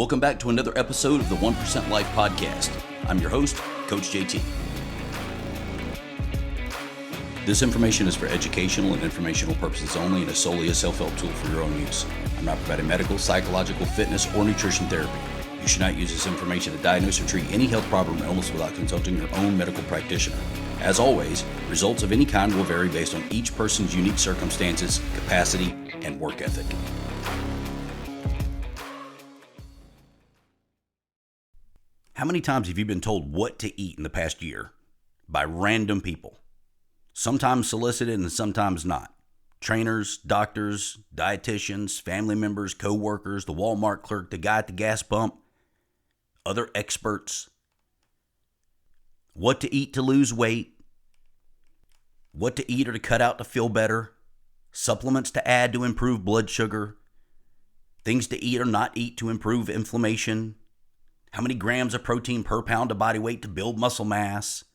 Welcome back to another episode of the 1% Life Podcast. I'm your host, Coach JT. This information is for educational and informational purposes only and is solely a self-help tool for your own use. I'm not providing medical, psychological, fitness, or nutrition therapy. You should not use this information to diagnose or treat any health problem or illness without consulting your own medical practitioner. As always, results of any kind will vary based on each person's unique circumstances, capacity, and work ethic. How many times have you been told what to eat in the past year by random people? Sometimes solicited and sometimes not. Trainers, doctors, dietitians, family members, co-workers, the Walmart clerk, the guy at the gas pump, other experts. What to eat to lose weight, what to eat or to cut out to feel better, supplements to add to improve blood sugar, things to eat or not eat to improve inflammation, how many grams of protein per pound of body weight to build muscle mass.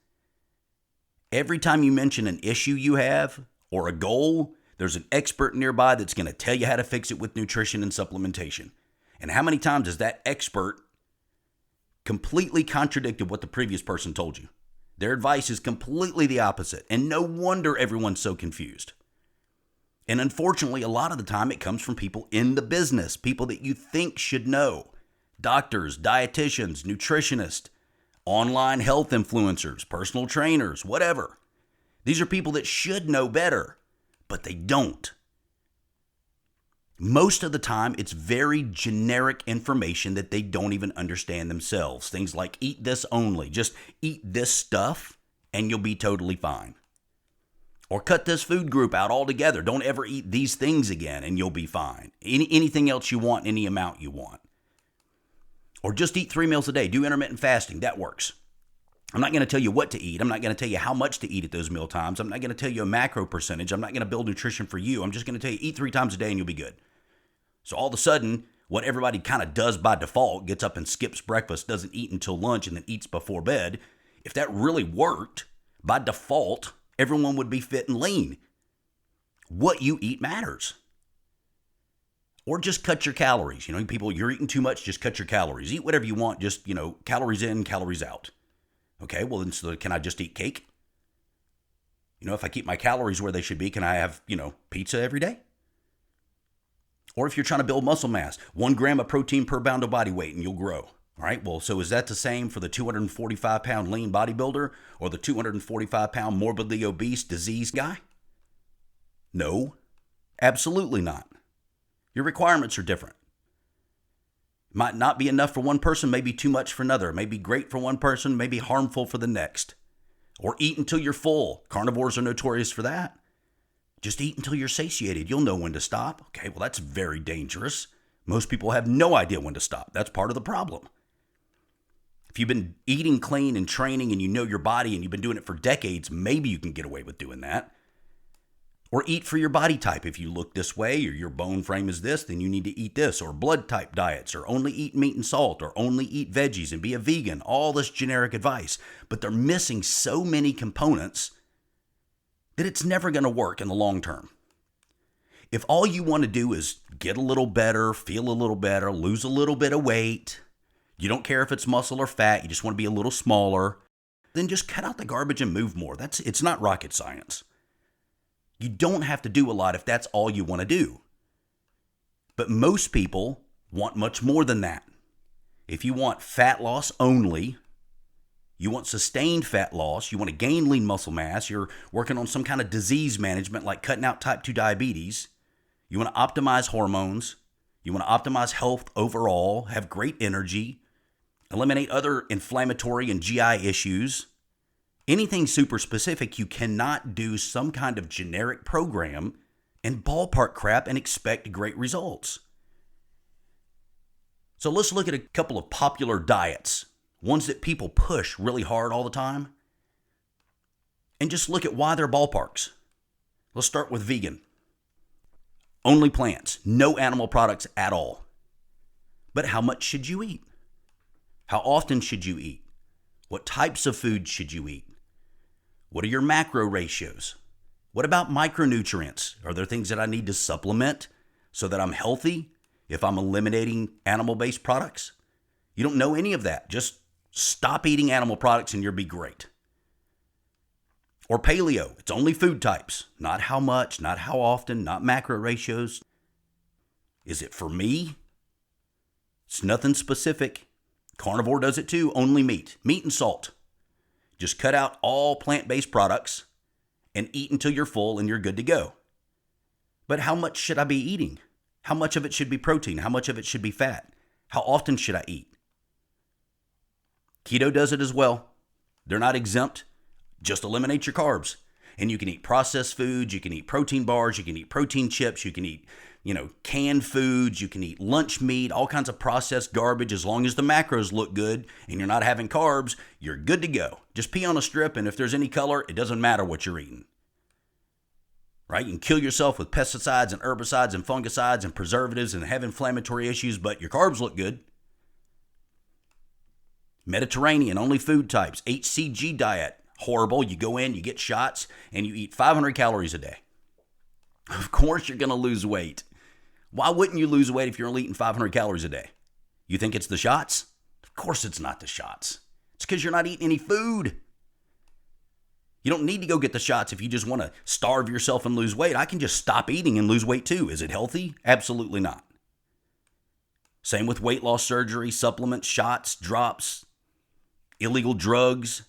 Every time you mention an issue you have or a goal, there's an expert nearby that's going to tell you how to fix it with nutrition and supplementation. And how many times has that expert completely contradicted what the previous person told you? Their advice is completely the opposite, and no wonder everyone's so confused. And unfortunately, a lot of the time it comes from people in the business, people that you think should know. Doctors, dietitians, nutritionists, online health influencers, personal trainers, whatever. These are people that should know better, but they don't. Most of the time, it's very generic information that they don't even understand themselves. Things like eat this only, just eat this stuff and you'll be totally fine. Or cut this food group out altogether. Don't ever eat these things again and you'll be fine. Anything else you want, any amount you want. Or just eat 3 meals a day. Do intermittent fasting. That works. I'm not going to tell you what to eat. I'm not going to tell you how much to eat at those meal times. I'm not going to tell you a macro percentage. I'm not going to build nutrition for you. I'm just going to tell you eat 3 times a day and you'll be good. So all of a sudden, what everybody kind of does by default, gets up and skips breakfast, doesn't eat until lunch, and then eats before bed. If that really worked, by default, everyone would be fit and lean. What you eat matters. Or just cut your calories. People, you're eating too much, just cut your calories. Eat whatever you want, just, calories in, calories out. Okay, well, then so can I just eat cake? If I keep my calories where they should be, can I have, pizza every day? Or if you're trying to build muscle mass, 1 gram of protein per pound of body weight and you'll grow. All right, well, so is that the same for the 245-pound lean bodybuilder or the 245-pound morbidly obese disease guy? No, absolutely not. Your requirements are different. Might not be enough for one person, maybe too much for another. May be great for one person, may be harmful for the next. Or eat until you're full. Carnivores are notorious for that. Just eat until you're satiated. You'll know when to stop. Okay, well, that's very dangerous. Most people have no idea when to stop. That's part of the problem. If you've been eating clean and training and you know your body and you've been doing it for decades, maybe you can get away with doing that. Or eat for your body type. If you look this way or your bone frame is this, then you need to eat this. Or blood type diets, or only eat meat and salt, or only eat veggies and be a vegan. All this generic advice. But they're missing so many components that it's never going to work in the long term. If all you want to do is get a little better, feel a little better, lose a little bit of weight, you don't care if it's muscle or fat, you just want to be a little smaller, then just cut out the garbage and move more. It's not rocket science. You don't have to do a lot if that's all you want to do. But most people want much more than that. If you want fat loss only, you want sustained fat loss, you want to gain lean muscle mass, you're working on some kind of disease management like cutting out type 2 diabetes, you want to optimize hormones, you want to optimize health overall, have great energy, eliminate other inflammatory and GI issues, anything super specific, you cannot do some kind of generic program and ballpark crap and expect great results. So let's look at a couple of popular diets, ones that people push really hard all the time, and just look at why they're ballparks. Let's start with vegan. Only plants, no animal products at all. But how much should you eat? How often should you eat? What types of food should you eat? What are your macro ratios? What about micronutrients? Are there things that I need to supplement so that I'm healthy if I'm eliminating animal-based products? You don't know any of that. Just stop eating animal products and you'll be great. Or paleo, it's only food types, not how much, not how often, not macro ratios. Is it for me? It's nothing specific. Carnivore does it too, only meat and salt. Just cut out all plant-based products and eat until you're full and you're good to go. But how much should I be eating? How much of it should be protein? How much of it should be fat? How often should I eat? Keto does it as well. They're not exempt. Just eliminate your carbs. And you can eat processed foods, you can eat protein bars, you can eat protein chips, you can eat, canned foods, you can eat lunch meat, all kinds of processed garbage. As long as the macros look good and you're not having carbs, you're good to go. Just pee on a strip, and if there's any color, it doesn't matter what you're eating. Right? You can kill yourself with pesticides and herbicides and fungicides and preservatives and have inflammatory issues, but your carbs look good. Mediterranean, only food types. HCG diet. Horrible. You go in, you get shots, and you eat 500 calories a day. Of course you're going to lose weight. Why wouldn't you lose weight if you're only eating 500 calories a day? You think it's the shots? Of course it's not the shots. It's because you're not eating any food. You don't need to go get the shots if you just want to starve yourself and lose weight. I can just stop eating and lose weight too. Is it healthy? Absolutely not. Same with weight loss surgery, supplements, shots, drops, illegal drugs.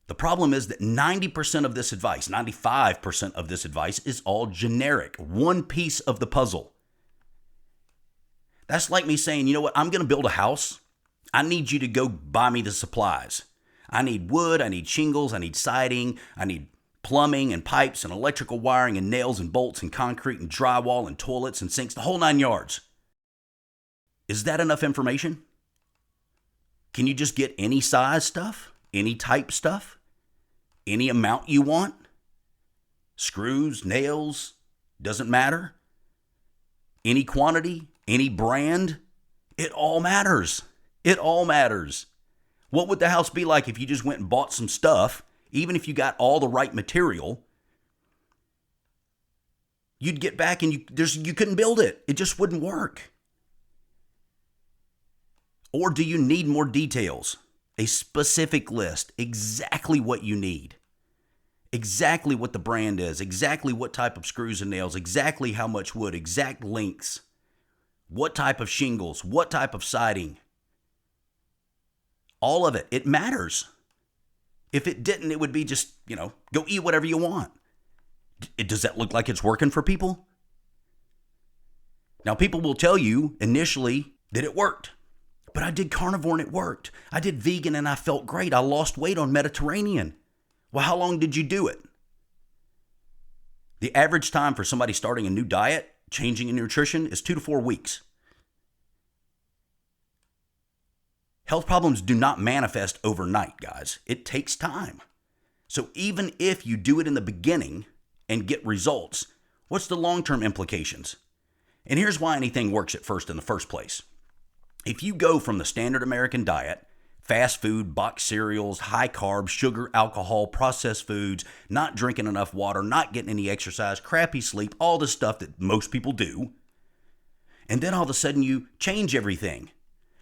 The problem is that 90% of this advice, 95% of this advice is all generic, one piece of the puzzle. That's like me saying, you know what, I'm going to build a house. I need you to go buy me the supplies. I need wood, I need shingles, I need siding, I need plumbing and pipes and electrical wiring and nails and bolts and concrete and drywall and toilets and sinks, the whole 9 yards. Is that enough information? Can you just get any size stuff? Any type stuff? Any amount you want? Screws, nails, doesn't matter. Any quantity, any brand, it all matters. It all matters. What would the house be like if you just went and bought some stuff, even if you got all the right material? You'd get back and you couldn't build it. It just wouldn't work. Or do you need more details? A specific list, exactly what you need, exactly what the brand is, exactly what type of screws and nails, exactly how much wood, exact lengths, what type of shingles, what type of siding. All of it. It matters. If it didn't, it would be just, go eat whatever you want. Does that look like it's working for people? Now, people will tell you initially that it worked. But I did carnivore and it worked. I did vegan and I felt great. I lost weight on Mediterranean. Well, how long did you do it? The average time for somebody starting a new diet, changing in nutrition, is 2 to 4 weeks. Health problems do not manifest overnight, guys. It takes time. So even if you do it in the beginning and get results, what's the long-term implications? And here's why anything works at first in the first place. If you go from the standard American diet, fast food, boxed cereals, high carbs, sugar, alcohol, processed foods, not drinking enough water, not getting any exercise, crappy sleep, all the stuff that most people do, and then all of a sudden you change everything.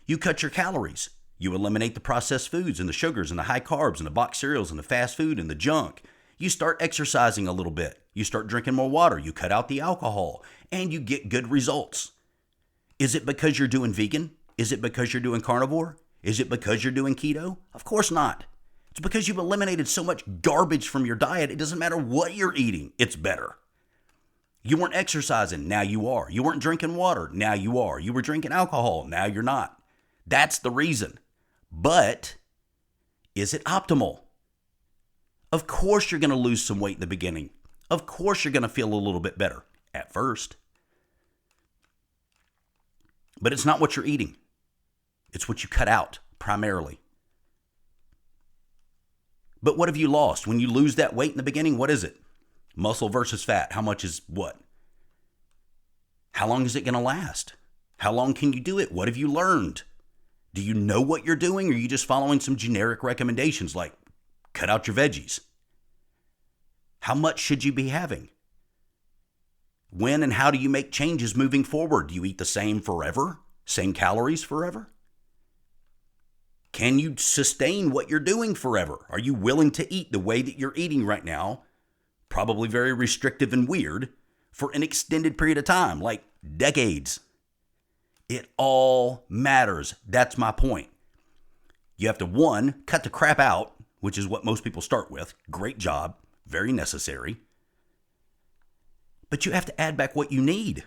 You cut your calories. You eliminate the processed foods and the sugars and the high carbs and the boxed cereals and the fast food and the junk. You start exercising a little bit. You start drinking more water. You cut out the alcohol and you get good results. Is it because you're doing vegan? Is it because you're doing carnivore? Is it because you're doing keto? Of course not. It's because you've eliminated so much garbage from your diet, it doesn't matter what you're eating, it's better. You weren't exercising, now you are. You weren't drinking water, now you are. You were drinking alcohol, now you're not. That's the reason. But is it optimal? Of course you're going to lose some weight in the beginning. Of course you're going to feel a little bit better at first. But it's not what you're eating. It's what you cut out primarily. But what have you lost? When you lose that weight in the beginning, what is it? Muscle versus fat. How much is what? How long is it going to last? How long can you do it? What have you learned? Do you know what you're doing, or are you just following some generic recommendations like cut out your veggies? How much should you be having? When and how do you make changes moving forward? Do you eat the same forever? Same calories forever? Can you sustain what you're doing forever? Are you willing to eat the way that you're eating right now? Probably very restrictive and weird for an extended period of time, like decades. It all matters. That's my point. You have to, one, cut the crap out, which is what most people start with. Great job. Very necessary. But you have to add back what you need.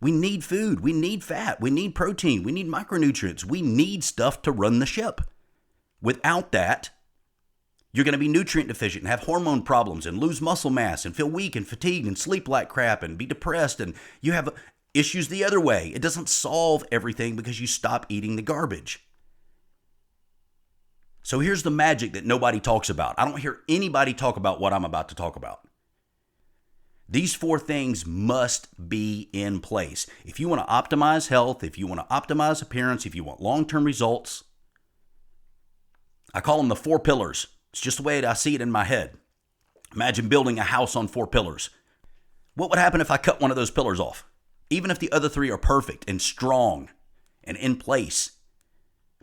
We need food. We need fat. We need protein. We need micronutrients. We need stuff to run the ship. Without that, you're going to be nutrient deficient and have hormone problems and lose muscle mass and feel weak and fatigued and sleep like crap and be depressed. And you have issues the other way. It doesn't solve everything because you stop eating the garbage. So here's the magic that nobody talks about. I don't hear anybody talk about what I'm about to talk about. These 4 things must be in place. If you want to optimize health, if you want to optimize appearance, if you want long-term results, I call them the 4 pillars. It's just the way I see it in my head. Imagine building a house on 4 pillars. What would happen if I cut one of those pillars off? Even if the other 3 are perfect and strong and in place,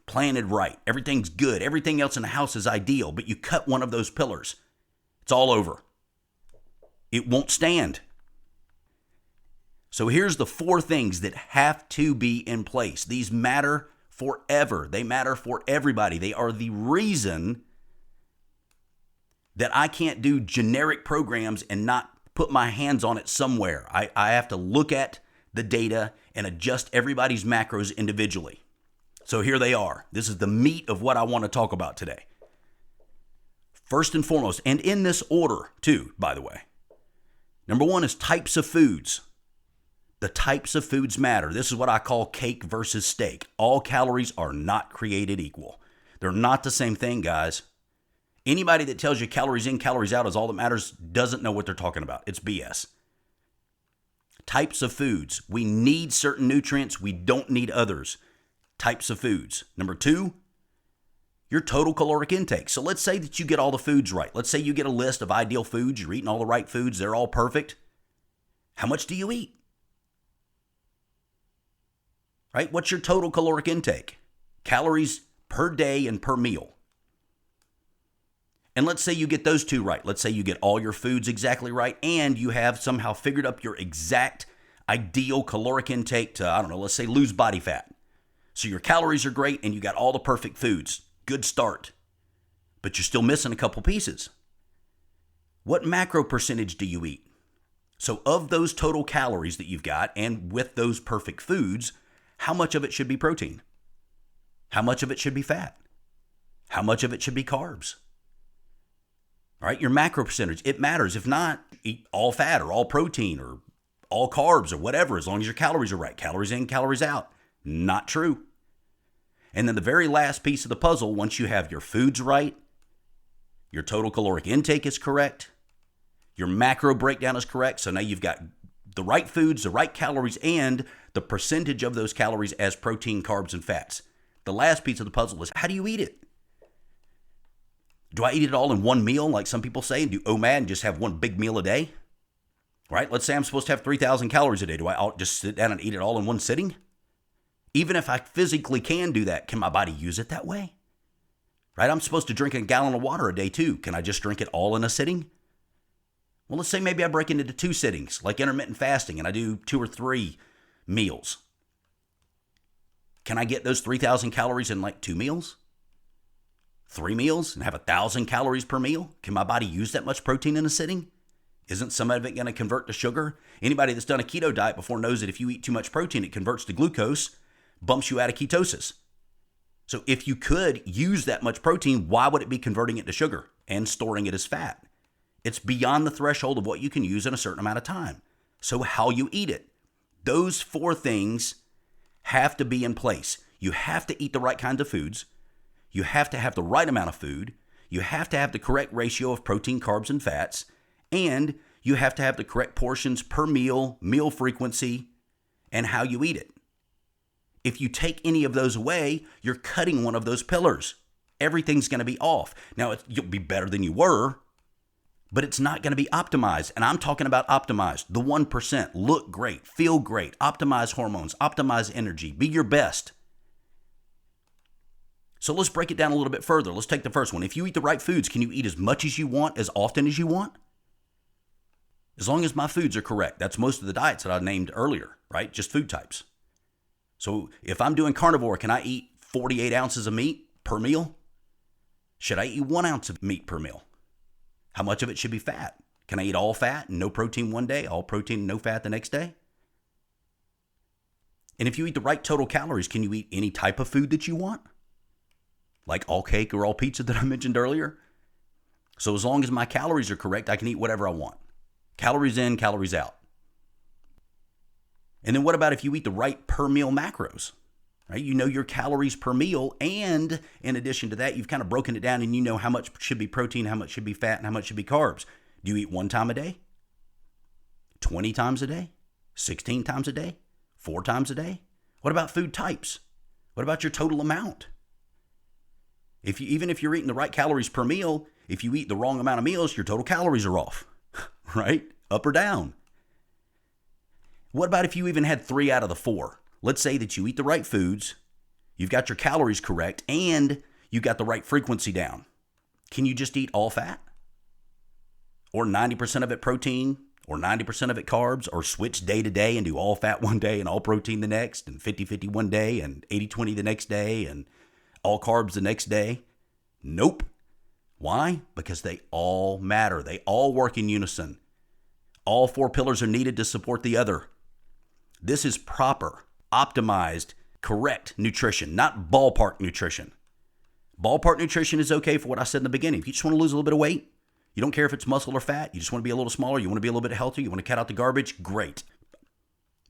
planted right, everything's good, everything else in the house is ideal, but you cut one of those pillars, it's all over. It won't stand. So here's the 4 things that have to be in place. These matter forever. They matter for everybody. They are the reason that I can't do generic programs and not put my hands on it somewhere. I have to look at the data and adjust everybody's macros individually. So here they are. This is the meat of what I want to talk about today. First and foremost, and in this order too, by the way. Number 1 is types of foods. The types of foods matter. This is what I call cake versus steak. All calories are not created equal. They're not the same thing, guys. Anybody that tells you calories in, calories out is all that matters doesn't know what they're talking about. It's BS. Types of foods. We need certain nutrients. We don't need others. Types of foods. Number 2, your total caloric intake. So let's say that you get all the foods right. Let's say you get a list of ideal foods. You're eating all the right foods. They're all perfect. How much do you eat? Right? What's your total caloric intake? Calories per day and per meal. And let's say you get those 2 right. Let's say you get all your foods exactly right and you have somehow figured up your exact ideal caloric intake to, I don't know, let's say lose body fat. So your calories are great and you got all the perfect foods. Good start. But you're still missing a couple pieces. What macro percentage do you eat? So of those total calories that you've got and with those perfect foods, how much of it should be protein? How much of it should be fat? How much of it should be carbs? All right, your macro percentage, it matters. If not, eat all fat or all protein or all carbs or whatever, as long as your calories are right. Calories in, calories out. Not true. And then the very last piece of the puzzle, once you have your foods right, your total caloric intake is correct, your macro breakdown is correct, so now you've got the right foods, the right calories, and the percentage of those calories as protein, carbs, and fats. The last piece of the puzzle is, how do you eat it? Do I eat it all in one meal, like some people say, and do OMAD and just have one big meal a day? Right? Let's say I'm supposed to have 3,000 calories a day. Do I just sit down and eat it all in one sitting? Even if I physically can do that, can my body use it that way? Right? I'm supposed to drink a gallon of water a day too. Can I just drink it all in a sitting? Well, let's say maybe I break it into 2 sittings, like intermittent fasting, and I do 2 or 3 meals. Can I get those 3,000 calories in like 2 meals? 3 meals and have 1,000 calories per meal? Can my body use that much protein in a sitting? Isn't some of it going to convert to sugar? Anybody that's done a keto diet before knows that if you eat too much protein, it converts to glucose, bumps you out of ketosis. So if you could use that much protein, why would it be converting it to sugar and storing it as fat? It's beyond the threshold of what you can use in a certain amount of time. So how you eat it. Those 4 things have to be in place. You have to eat the right kinds of foods. You have to have the right amount of food. You have to have the correct ratio of protein, carbs, and fats. And you have to have the correct portions per meal, meal frequency, and how you eat it. If you take any of those away, you're cutting one of those pillars. Everything's going to be off. Now, you'll be better than you were, but it's not going to be optimized. And I'm talking about optimized. The 1%. Look great. Feel great. Optimize hormones. Optimize energy. Be your best. So let's break it down a little bit further. Let's take the first one. If you eat the right foods, can you eat as much as you want, as often as you want? As long as my foods are correct. That's most of the diets that I named earlier, right? Just food types. So if I'm doing carnivore, can I eat 48 ounces of meat per meal? Should I eat 1 ounce of meat per meal? How much of it should be fat? Can I eat all fat and no protein one day, all protein and no fat the next day? And if you eat the right total calories, can you eat any type of food that you want? Like all cake or all pizza that I mentioned earlier? So as long as my calories are correct, I can eat whatever I want. Calories in, calories out. And then what about if you eat the right per meal macros? Right? You know your calories per meal, and in addition to that, you've kind of broken it down and you know how much should be protein, how much should be fat, and how much should be carbs. Do you eat 1 time a day? 20 times a day? 16 times a day? 4 times a day? What about food types? What about your total amount? Even if you're eating the right calories per meal, if you eat the wrong amount of meals, your total calories are off, right? Up or down. What about if you even had 3 out of the 4? Let's say that you eat the right foods, you've got your calories correct, and you got the right frequency down. Can you just eat all fat? Or 90% of it protein? Or 90% of it carbs? Or switch day to day and do all fat one day and all protein the next, and 50-50 one day and 80-20 the next day and all carbs the next day? Nope. Why? Because they all matter. They all work in unison. All 4 pillars are needed to support the other. This is proper, optimized, correct nutrition, not ballpark nutrition. Ballpark nutrition is okay for what I said in the beginning. If you just want to lose a little bit of weight, you don't care if it's muscle or fat, you just want to be a little smaller, you want to be a little bit healthier, you want to cut out the garbage, great.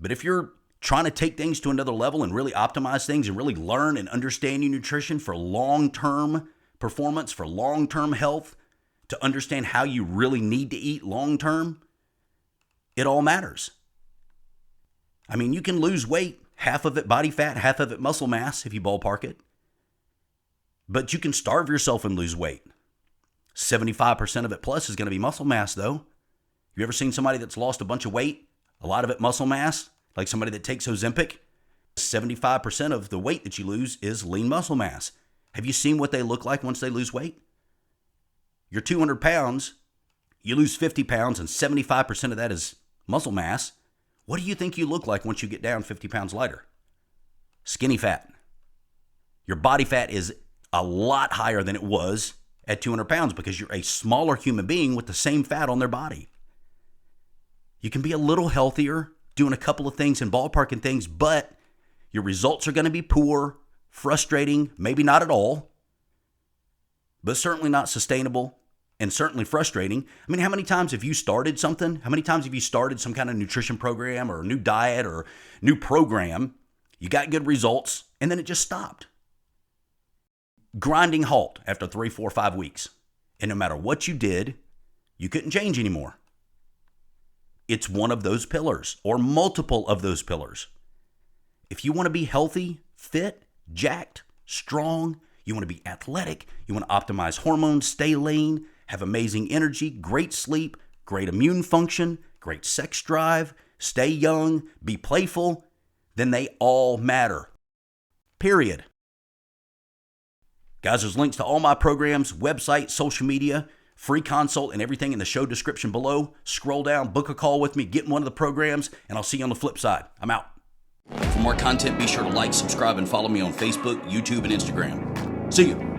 But if you're trying to take things to another level and really optimize things and really learn and understand your nutrition for long-term performance, for long-term health, to understand how you really need to eat long-term, it all matters. I mean, you can lose weight, half of it body fat, half of it muscle mass if you ballpark it. But you can starve yourself and lose weight. 75% of it plus is going to be muscle mass, though. You ever seen somebody that's lost a bunch of weight? A lot of it muscle mass, like somebody that takes Ozempic? 75% of the weight that you lose is lean muscle mass. Have you seen what they look like once they lose weight? You're 200 pounds, you lose 50 pounds, and 75% of that is muscle mass. What do you think you look like once you get down 50 pounds lighter? Skinny fat. Your body fat is a lot higher than it was at 200 pounds because you're a smaller human being with the same fat on their body. You can be a little healthier, doing a couple of things and ballparking things, but your results are going to be poor, frustrating, maybe not at all, but certainly not sustainable and certainly frustrating. I mean, how many times have you started something? How many times have you started some kind of nutrition program or a new diet or new program? You got good results and then it just stopped. Grinding halt after 3, 4, 5 weeks. And no matter what you did, you couldn't change anymore. It's one of those pillars or multiple of those pillars. If you want to be healthy, fit, jacked, strong, you want to be athletic, you want to optimize hormones, stay lean, have amazing energy, great sleep, great immune function, great sex drive, stay young, be playful, then they all matter. Period. Guys, there's links to all my programs, website, social media, free consult, and everything in the show description below. Scroll down, book a call with me, get in one of the programs, and I'll see you on the flip side. I'm out. For more content, be sure to like, subscribe, and follow me on Facebook, YouTube, and Instagram. See you.